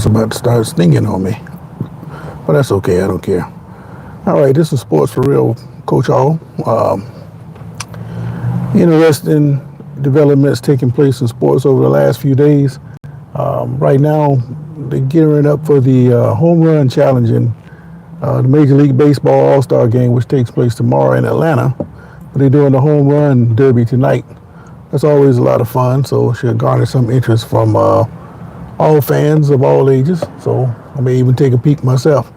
was about to start stinging on me. But that's okay. I don't care. All right, this is Sports for Real, Coach All. Interesting developments taking place in sports over the last few days. Right now, they're gearing up for the home run challenge in the Major League Baseball All-Star Game, which takes place tomorrow in Atlanta. But they're doing the home run derby tonight. That's always a lot of fun, so it should garner some interest from all fans of all ages. So I may even take a peek myself.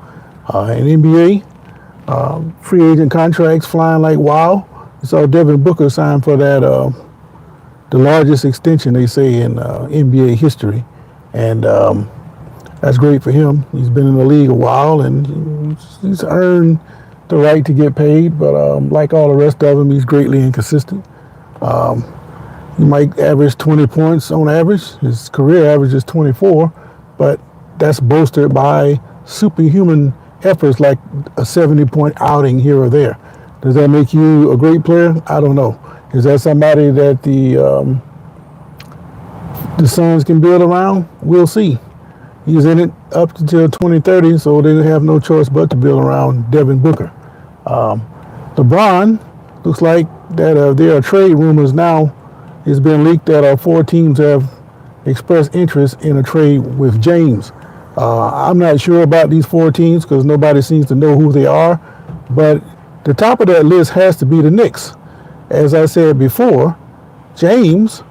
In NBA, free agent contracts flying like wild. I saw Devin Booker sign for that the largest extension, they say, in NBA history. And that's great for him. He's been in the league a while, and he's earned the right to get paid. But like all the rest of them, he's greatly inconsistent. He might average 20 points on average. His career average is 24, but that's bolstered by superhuman efforts like a 70-point outing here or there. Does that make you a great player? I don't know. Is that somebody that the Suns can build around? We'll see. He's in it up until 2030, so they have no choice but to build around Devin Booker. LeBron, looks like that there are trade rumors now. It's been leaked that 4 teams have expressed interest in a trade with James. I'm not sure about these 4 teams because nobody seems to know who they are, but the top of that list has to be the Knicks. As I said before, James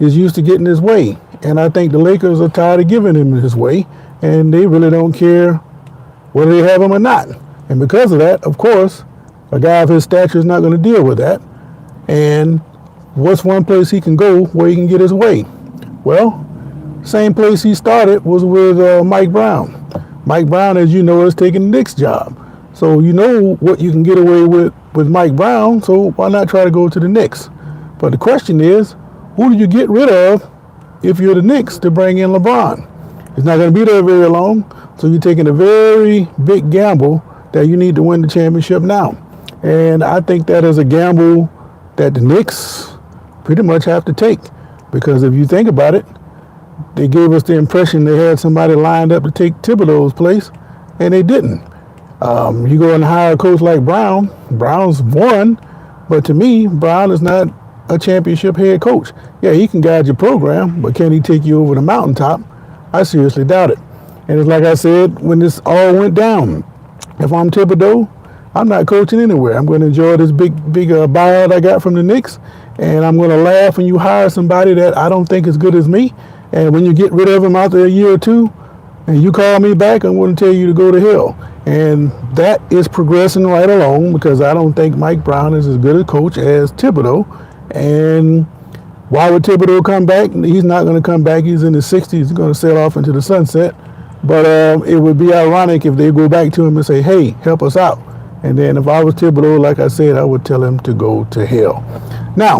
is used to getting his way, and I think the Lakers are tired of giving him his way, and they really don't care whether they have him or not. And because of that, of course, a guy of his stature is not going to deal with that. And what's one place he can go where he can get his way? Well, same place he started was with Mike Brown. Mike Brown, as you know, is taking the Knicks job. So you know what you can get away with Mike Brown, so why not try to go to the Knicks? But the question is, who do you get rid of if you're the Knicks to bring in LeBron? It's not going to be there very long, so you're taking a very big gamble that you need to win the championship now. And I think that is a gamble that the Knicks pretty much have to take, because if you think about it, they gave us the impression they had somebody lined up to take Thibodeau's place, and they didn't. You go and hire a coach like Brown. Brown's won, but to me, Brown is not a championship head coach. Yeah, he can guide your program, but can he take you over the mountaintop? I seriously doubt it. And it's like I said when this all went down, if I'm Thibodeau, I'm not coaching anywhere. I'm going to enjoy this big buyout I got from the Knicks, and I'm going to laugh when you hire somebody that I don't think is good as me. And when you get rid of him after a year or two, and you call me back, I'm going to tell you to go to hell. And that is progressing right along, because I don't think Mike Brown is as good a coach as Thibodeau. And why would Thibodeau come back? He's not going to come back. He's in his 60s. He's going to sail off into the sunset. But it would be ironic if they go back to him and say, hey, help us out. And then if I was Thibodeau, like I said, I would tell him to go to hell. Now,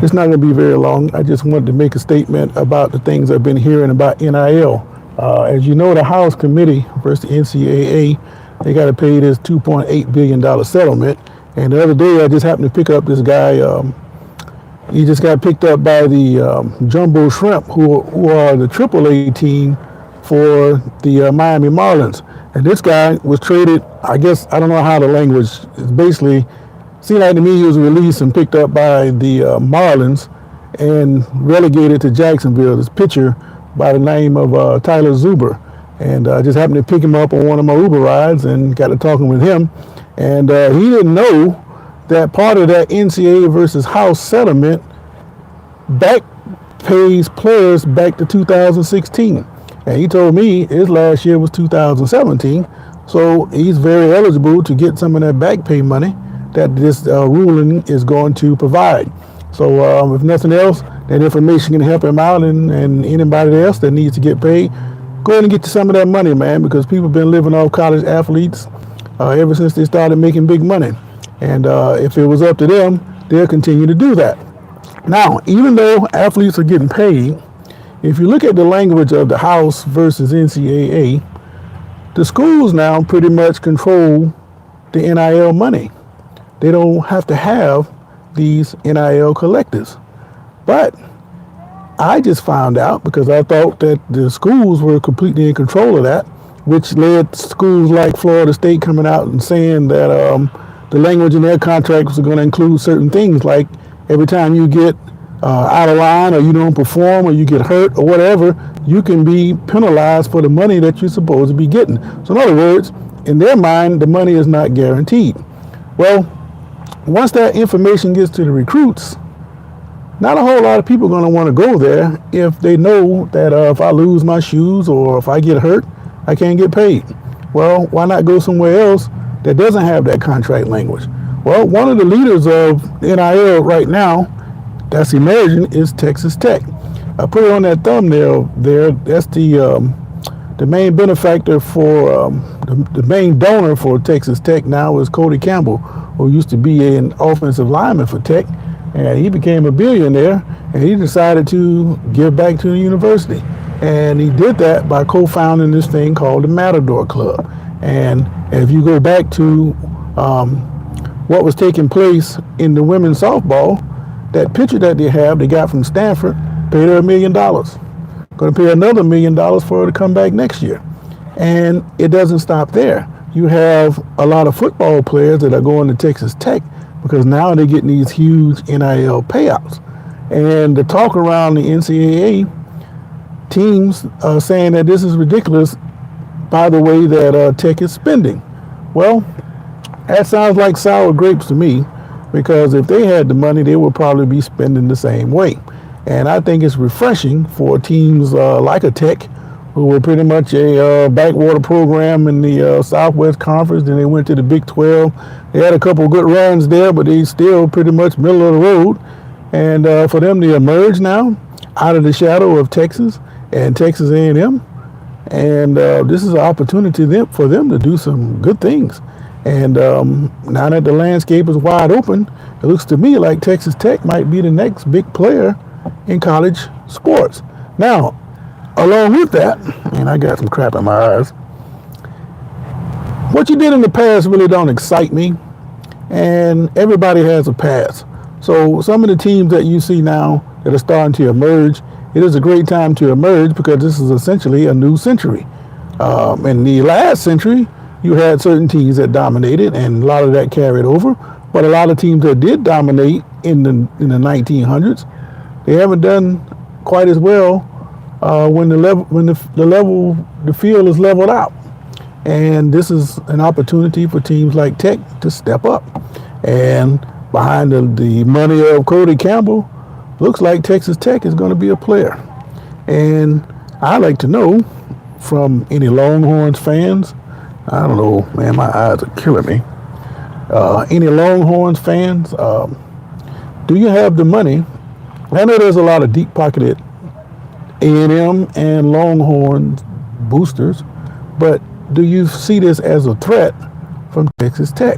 it's not going to be very long. I just wanted to make a statement about the things I've been hearing about NIL. As you know, the House Committee versus the NCAA, they got to pay this $2.8 billion settlement. And the other day, I just happened to pick up this guy. He just got picked up by the Jumbo Shrimp, who are the AAA team for the Miami Marlins. And this guy was traded, I guess, I don't know how the language is basically, seemed like to me he was released and picked up by the Marlins and relegated to Jacksonville, this pitcher by the name of Tyler Zuber. And I just happened to pick him up on one of my Uber rides and got to talking with him. And he didn't know that part of that NCAA versus House settlement back pays players back to 2016. And he told me his last year was 2017. So he's very eligible to get some of that back pay money that this ruling is going to provide. So if nothing else, that information can help him out, and anybody else that needs to get paid, go ahead and get you some of that money, man, because people have been living off college athletes ever since they started making big money. And if it was up to them, they'll continue to do that. Now, even though athletes are getting paid, if you look at the language of the House versus NCAA, the schools now pretty much control the NIL money. They don't have to have these NIL collectors. But I just found out because I thought that the schools were completely in control of that, which led schools like Florida State coming out and saying that the language in their contracts are going to include certain things like every time you get out of line or you don't perform or you get hurt or whatever, you can be penalized for the money that you're supposed to be getting. So in other words, in their mind, the money is not guaranteed. Well, once that information gets to the recruits, not a whole lot of people are going to want to go there if they know that if I lose my shoes or if I get hurt, I can't get paid. Well, why not go somewhere else that doesn't have that contract language? Well, one of the leaders of NIL right now that's emerging is Texas Tech. I put it on that thumbnail there. That's the main benefactor for the main donor for Texas Tech now is Cody Campbell, who used to be an offensive lineman for Tech. And he became a billionaire, and he decided to give back to the university. And he did that by co-founding this thing called the Matador Club. And if you go back to what was taking place in the women's softball, that picture that they got from Stanford, paid her $1 million. Going to pay another $1 million for her to come back next year. And it doesn't stop there. You have a lot of football players that are going to Texas Tech because now they're getting these huge NIL payouts. And the talk around the NCAA teams are saying that this is ridiculous by the way that Tech is spending. Well, that sounds like sour grapes to me, because if they had the money, they would probably be spending the same way. And I think it's refreshing for teams like a Tech, who were pretty much a backwater program in the Southwest Conference. Then they went to the Big 12. They had a couple of good runs there, but they still pretty much middle of the road. And for them to emerge now out of the shadow of Texas and Texas A&M, and this is an opportunity for them to do some good things. And now that the landscape is wide open, it looks to me like Texas Tech might be the next big player in college sports. Now, along with that, and I got some crap in my eyes, what you did in the past really don't excite me, and everybody has a past. So some of the teams that you see now that are starting to emerge, it is a great time to emerge because this is essentially a new century. In the last century, you had certain teams that dominated, and a lot of that carried over. But a lot of teams that did dominate in the 1900s, they haven't done quite as well when the field is leveled out. And this is an opportunity for teams like Tech to step up. And behind the money of Cody Campbell, looks like Texas Tech is going to be a player. And I'd like to know from any Longhorns fans, I don't know, man, my eyes are killing me. Any Longhorns fans, do you have the money? I know there's a lot of deep-pocketed A&M and Longhorns boosters, but do you see this as a threat from Texas Tech?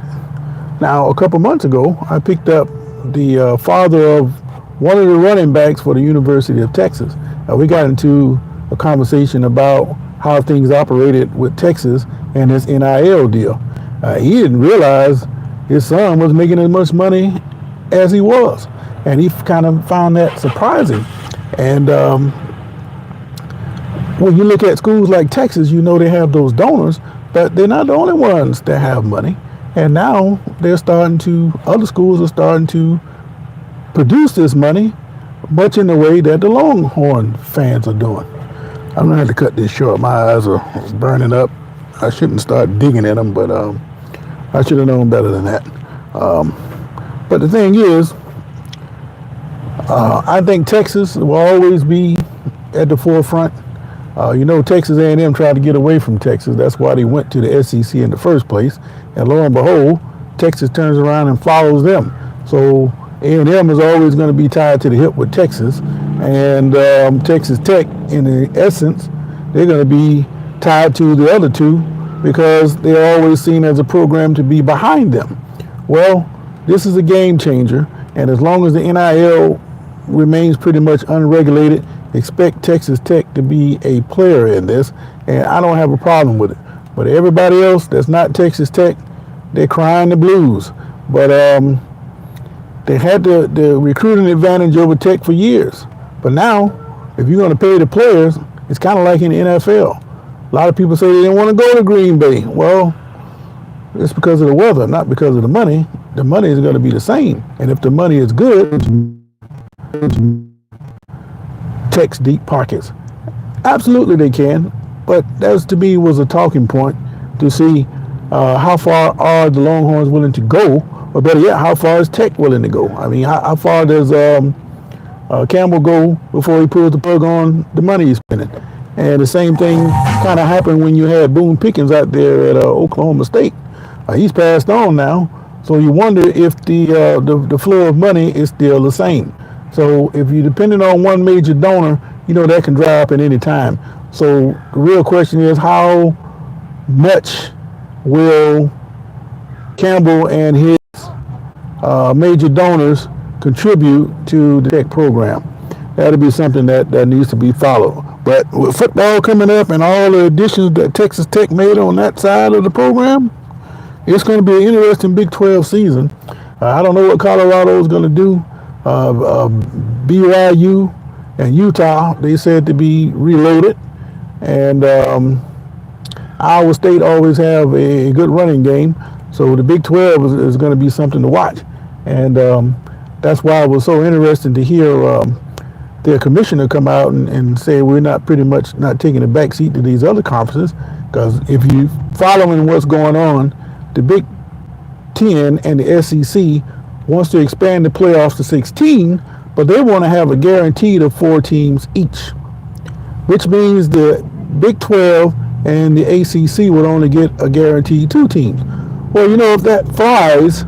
Now, a couple months ago, I picked up the father of one of the running backs for the University of Texas. We got into a conversation about how things operated with Texas and this NIL deal. He didn't realize his son was making as much money as he was, and he kind of found that surprising. And when you look at schools like Texas, you know they have those donors, but they're not the only ones that have money. And now other schools are starting to produce this money, much in the way that the Longhorn fans are doing. I'm gonna have to cut this short. My eyes are burning up. I shouldn't start digging at them, but I should have known better than that. But the thing is, I think Texas will always be at the forefront. Texas A&M tried to get away from Texas. That's why they went to the SEC in the first place. And lo and behold, Texas turns around and follows them. So A&M is always going to be tied to the hip with Texas. And Texas Tech, in the essence, they're going to be tied to the other two because they're always seen as a program to be behind them. Well, this is a game changer. And as long as the NIL remains pretty much unregulated, expect Texas Tech to be a player in this, and I don't have a problem with it. But everybody else that's not Texas Tech, they're crying the blues. But they had the recruiting advantage over Tech for years. But now if you're going to pay the players, it's kind of like in the NFL. A lot of people say they didn't want to go to Green Bay. Well, it's because of the weather, not because of the money. The money is going to be the same. And if the money is good, Tech's deep pockets. Absolutely they can. But that to me was a talking point to see how far are the Longhorns willing to go, or better yet, how far is Tech willing to go? I mean, how far does Campbell go before he pulls the plug on the money he's spending? And the same thing kind of happened when you had Boone Pickens out there at Oklahoma State. He's passed on now, so you wonder if the flow of money is still the same. So if you're dependent on one major donor, you know that can dry up at any time. So the real question is, how much will Campbell and his major donors contribute to the Tech program? That'll be something that needs to be followed. But with football coming up and all the additions that Texas Tech made on that side of the program, it's going to be an interesting Big 12 season. I don't know what Colorado is going to do. BYU and Utah, they said to be reloaded. And Iowa State always have a good running game. So the Big 12 is going to be something to watch. And that's why it was so interesting to hear their commissioner come out and say we're pretty much not taking a back seat to these other conferences. Because if you following what's going on, the Big 10 and the SEC wants to expand the playoffs to 16, but they want to have a guaranteed of 4 teams each, which means the Big 12 and the ACC would only get a guaranteed 2 teams. Well, you know, if that flies,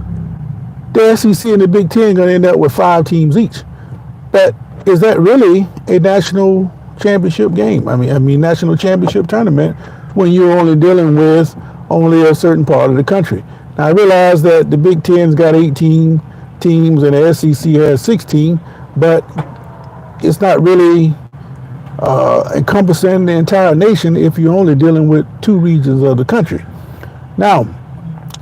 the SEC and the Big 10 are going to end up with 5 teams each. But is that really a national championship game? I mean, national championship tournament when you're only dealing with only a certain part of the country. Now, I realize that the Big Ten's got 18 teams and the SEC has 16, but it's not really encompassing the entire nation if you're only dealing with 2 regions of the country. Now,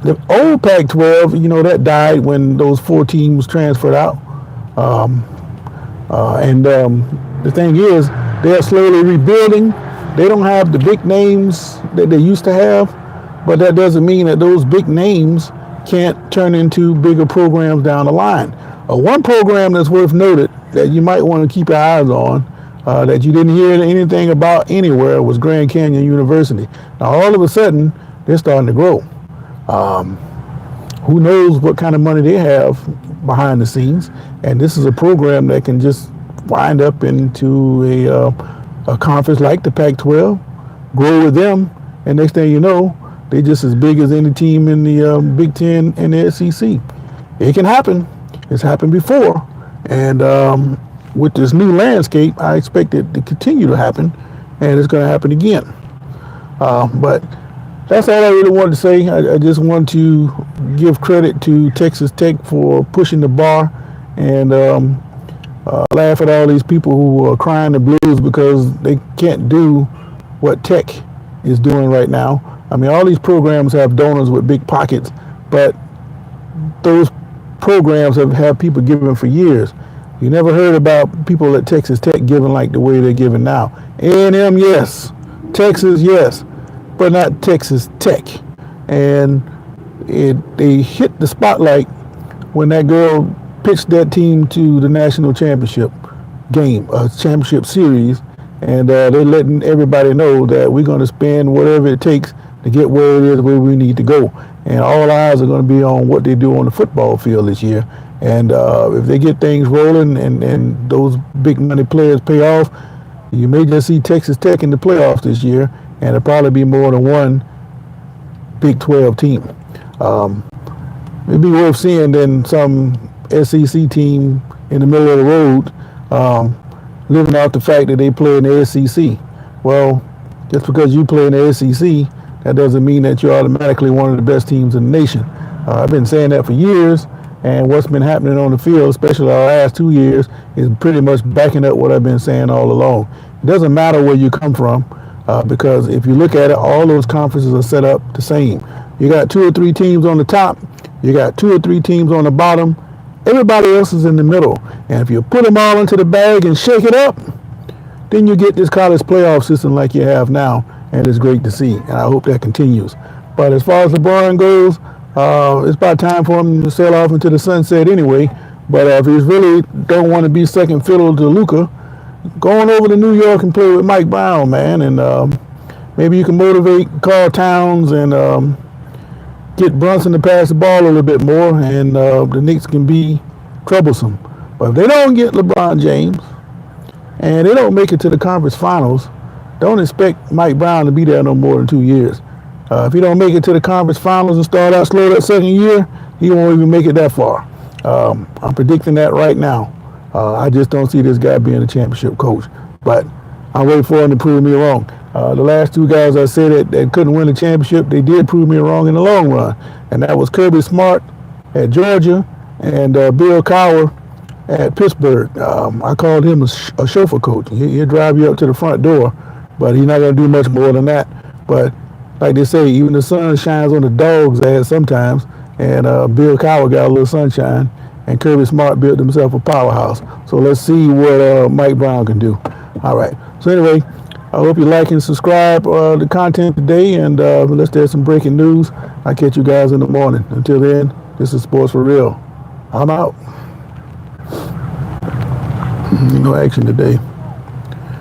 the old Pac-12, you know, that died when those 4 teams transferred out. The thing is, they're slowly rebuilding. They don't have the big names that they used to have, but that doesn't mean that those big names can't turn into bigger programs down the line. One program that's worth noted that you might want to keep your eyes on, that you didn't hear anything about anywhere, was Grand Canyon University. Now, all of a sudden, they're starting to grow. Who knows what kind of money they have behind the scenes, and this is a program that can just wind up into a conference like the Pac-12, grow with them, and next thing you know, they're just as big as any team in the Big Ten and the SEC. It can happen. It's happened before, and with this new landscape, I expect it to continue to happen, and it's going to happen again. But that's all I really wanted to say. I just want to give credit to Texas Tech for pushing the bar and laugh at all these people who are crying the blues because they can't do what Tech is doing right now. I mean, all these programs have donors with big pockets, but those programs have people giving for years. You never heard about people at Texas Tech giving like the way they're giving now. A&M, yes. Texas, yes. But not Texas Tech. And they hit the spotlight when that girl pitched that team to the national championship game, championship series, and they're letting everybody know that we're going to spend whatever it takes to get where it is where we need to go. And all eyes are going to be on what they do on the football field this year. And if they get things rolling and those big money players pay off, you may just see Texas Tech in the playoffs this year, and it'll probably be more than one Big 12 team. It'd be worth seeing than some SEC team in the middle of the road living out the fact that they play in the SEC. Well, just because you play in the SEC, that doesn't mean that you're automatically one of the best teams in the nation. I've been saying that for years, and what's been happening on the field, especially the last 2 years, is pretty much backing up what I've been saying all along. It doesn't matter where you come from, because if you look at it, all those conferences are set up the same. You got 2 or 3 teams on the top, you got 2 or 3 teams on the bottom, everybody else is in the middle. And if you put them all into the bag and shake it up, then you get this college playoff system like you have now, and it's great to see, and I hope that continues. But as far as LeBron goes, it's about time for him to sail off into the sunset anyway. But if he really don't want to be second fiddle to Luka, go on over to New York and play with Mike Brown, man, and maybe you can motivate Karl Towns and get Brunson to pass the ball a little bit more, and the Knicks can be troublesome. But if they don't get LeBron James and they don't make it to the conference finals, don't expect Mike Brown to be there no more than 2 years. If he don't make it to the conference finals and start out slow that second year, he won't even make it that far. I'm predicting that right now. I just don't see this guy being a championship coach. But I'm waiting for him to prove me wrong. The last two guys I said that couldn't win the championship, they did prove me wrong in the long run. And that was Kirby Smart at Georgia and Bill Cowher at Pittsburgh. I called him a chauffeur coach. He'll drive you up to the front door, but he's not going to do much more than that. But like they say, even the sun shines on the dog's ass sometimes. And Bill Cowher got a little sunshine, and Kirby Smart built himself a powerhouse. So let's see what Mike Brown can do. All right. So anyway, I hope you like and subscribe the content today, and unless there's some breaking news, I'll catch you guys in the morning. Until then, this is Sports for Real. I'm out. No action today.